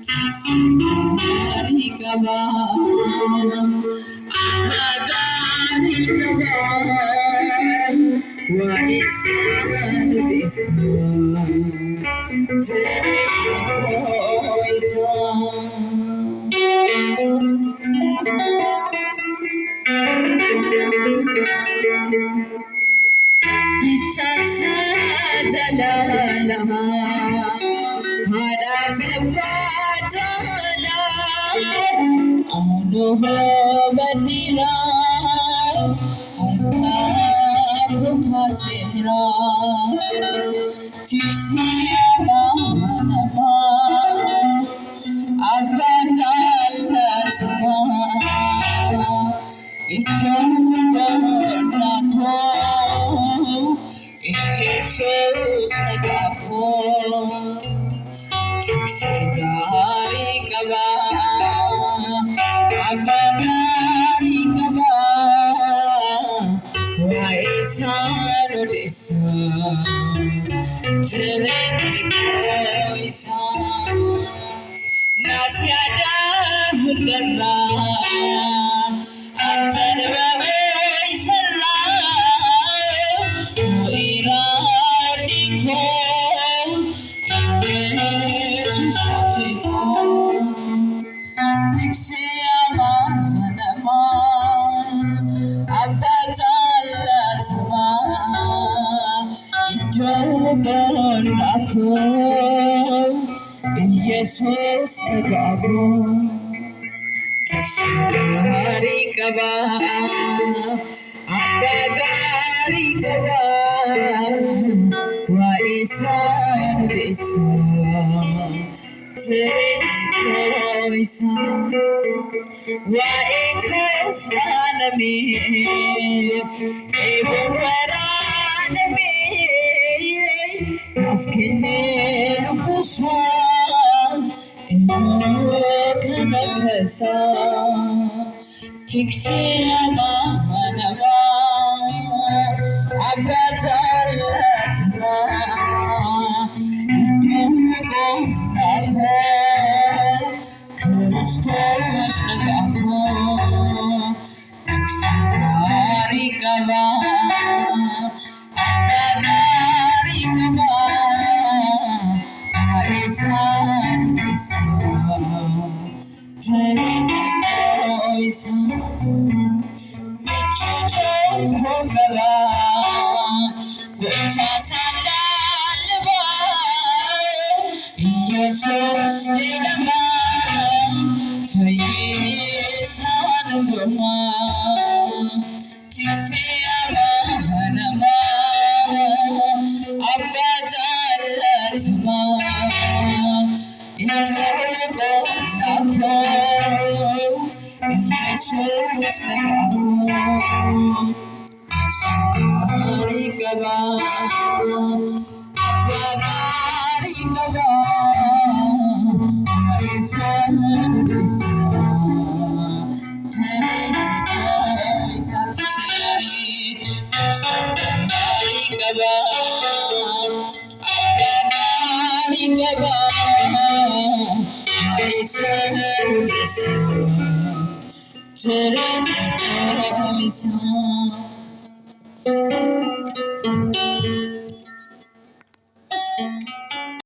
TIKSEE GAARII QABA GAARII QABA وإسان TIKSEE GAARII QABA GAARII QABA وإسان نافيادا هدرا أتنبغي سرا وإرادكو TIKSEE Jesus nagago TIKSEE GAARII QABA GAARII QABA وإسان وإكفانمي إبوارانمي أفكني القصان إنوكنكسا TIKSEE أبتالتنا Christos nagago TIKSEE GAARII QABA GAARII QABA وإسان Jesus dilama fayisan goma TIKSEE abajalatma itolgo nako Jesus nagago TIKSEE GAARII QABA GAARII QABA وإسان TIKSEE GAARII QABA وإسان